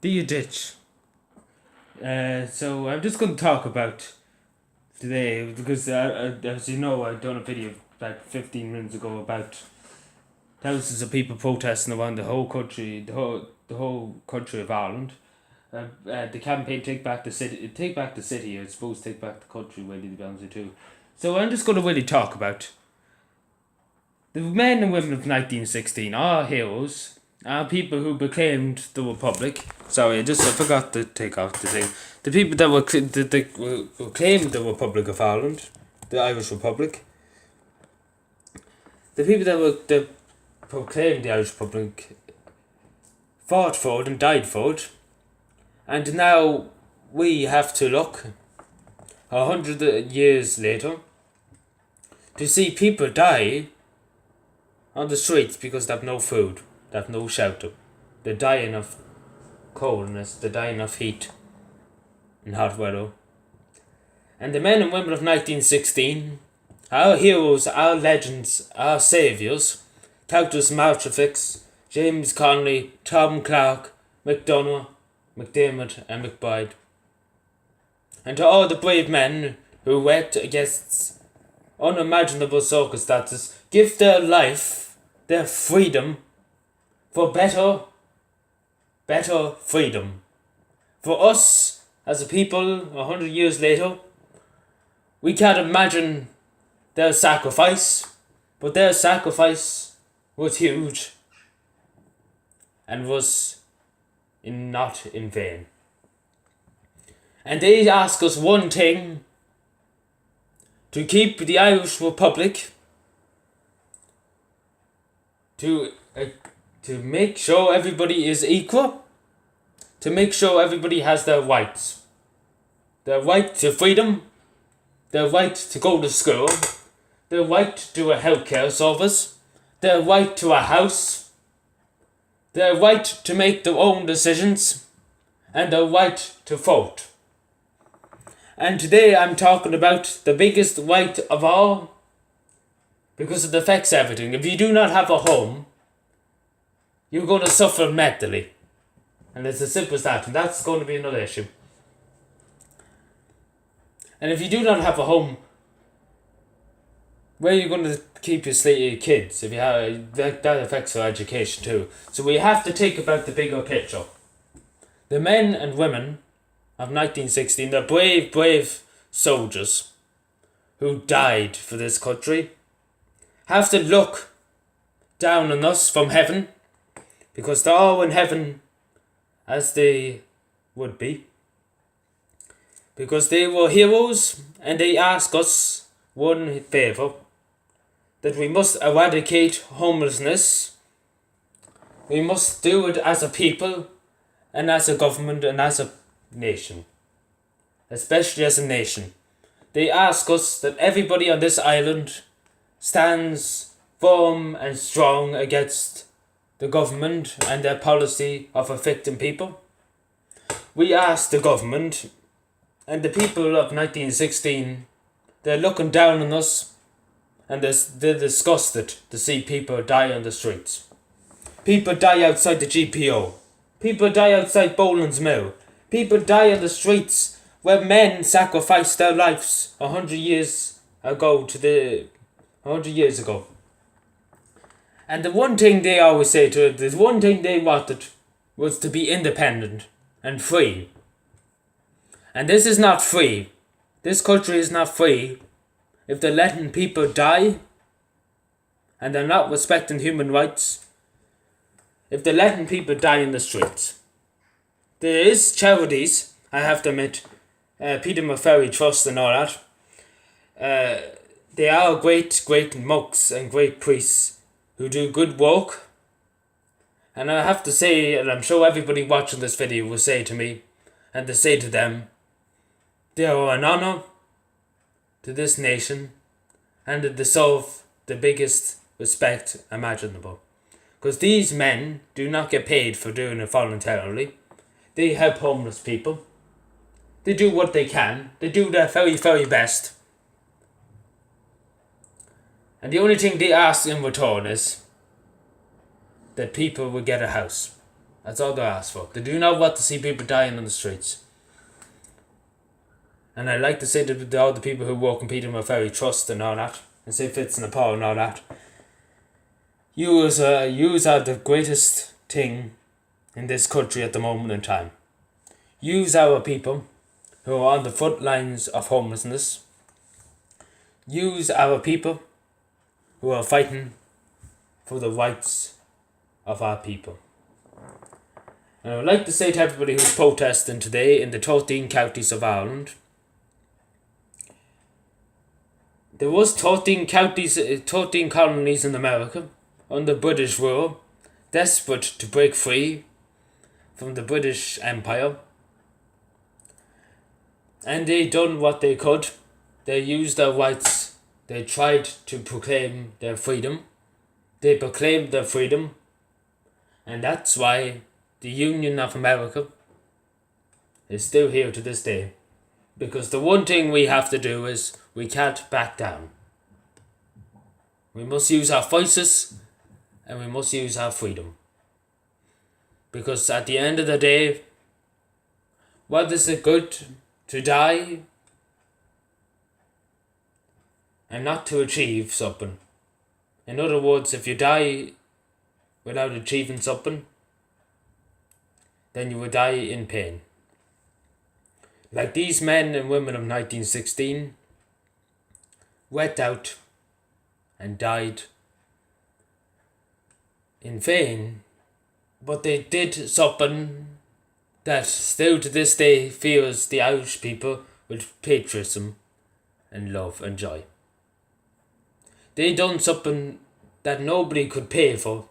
The ditch. So I'm just going to talk about today because as you know, I done a video like 15 minutes ago about thousands of people protesting around the whole country, the whole country of Ireland. The campaign Take Back the City, Take Back the City, I suppose Take Back the Country, really, to be honest with you. So I'm just going to really talk about the men and women of 1916 are heroes, are people who proclaimed the Republic. Sorry, I forgot to take off the thing. The people that proclaimed the Republic of Ireland, the Irish Republic. The people that proclaimed the Irish Republic fought for it and died for it. And now we have to look 100 years later to see people die on the streets because they have no food, they have no shelter. They're dying of coldness, they're dying of heat and hot weather. And the men and women of 1916, our heroes, our legends, our saviours, Countess Maltrafix, James Connolly, Tom Clark, MacDonagh, MacDiarmid and MacBride. And to all the brave men who worked against unimaginable circumstances, give their life, their freedom, for better freedom. For us, as a people, 100 years later, we can't imagine their sacrifice, but their sacrifice was huge and was not in vain. And they ask us one thing: to keep the Irish Republic, to make sure everybody is equal, to make sure everybody has their rights. Their right to freedom, their right to go to school, their right to a healthcare service, their right to a house, their right to make their own decisions, and their right to vote. And today I'm talking about the biggest right of all, because it affects everything. If you do not have a home, you're going to suffer mentally. And it's as simple as that, and that's going to be another issue. And if you do not have a home, where are you going to keep your kids? If you have, that affects their education too. So we have to think about the bigger picture. The men and women of 1916, the brave soldiers who died for this country, have to look down on us from heaven, because they're all in heaven as they would be, because they were heroes, and they ask us one favour: that we must eradicate homelessness. We must do it as a people, and as a government, and as a nation, especially as a nation. They ask us that everybody on this island stands firm and strong against the government and their policy of affecting people. We ask the government, and the people of 1916, they're looking down on us, and they're disgusted to see people die on the streets. People die outside the GPO. People die outside Boland's Mill. People die on the streets where men sacrificed their lives 100 years ago. And the one thing they always say to it, the one thing they wanted was to be independent and free. And this is not free. This country is not free if they're letting people die and they're not respecting human rights. If they're letting people die in the streets. There is charities, I have to admit, Peter McFerry Trust and all that. They are great monks and great priests who do good work. And I have to say, and I'm sure everybody watching this video will say to me, and to say to them, they are an honour to this nation, and they deserve the biggest respect imaginable. Because these men do not get paid for doing it voluntarily. They help homeless people. They do what they can. They do their very best. And the only thing they ask in return is that people will get a house. That's all they ask for. They do not want to see people dying on the streets. And I like to say to all the people who work in Peterborough Ferry Trust and all that, and say Fitz and Paul and all that, yous are the greatest thing in this country at the moment in time. Yous our people who are on the front lines of homelessness. Yous our people who are fighting for the rights of our people. And I would like to say to everybody who's protesting today in the 13 counties of Ireland, there was 13 colonies in America under British rule, desperate to break free from the British Empire. And they done what they could. They used their rights. They tried to proclaim their freedom. They proclaimed their freedom. And that's why the Union of America is still here to this day. Because the one thing we have to do is we can't back down. We must use our voices and we must use our freedom. Because at the end of the day, what is it good to die and not to achieve something? In other words, if you die without achieving something, then you will die in pain. Like these men and women of 1916 went out and died in vain, but they did something that still to this day fills the Irish people with patriotism and love and joy. They done something that nobody could pay for,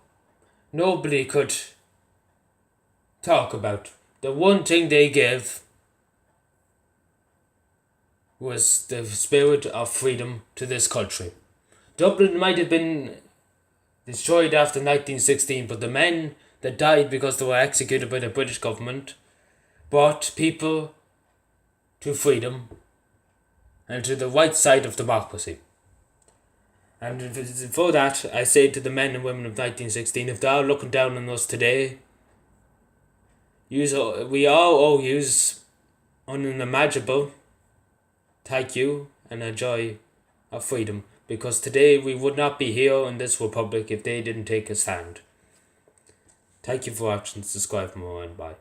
nobody could talk about. The one thing they gave was the spirit of freedom to this country. Dublin might have been destroyed after 1916, but the men that died because they were executed by the British government brought people to freedom and to the right side of democracy. And for that, I say to the men and women of 1916, if they are looking down on us today, we all owe yous unimaginable thank you and a joy of freedom, because today we would not be here in this republic if they didn't take a stand. Thank you for watching, subscribe for more, and bye.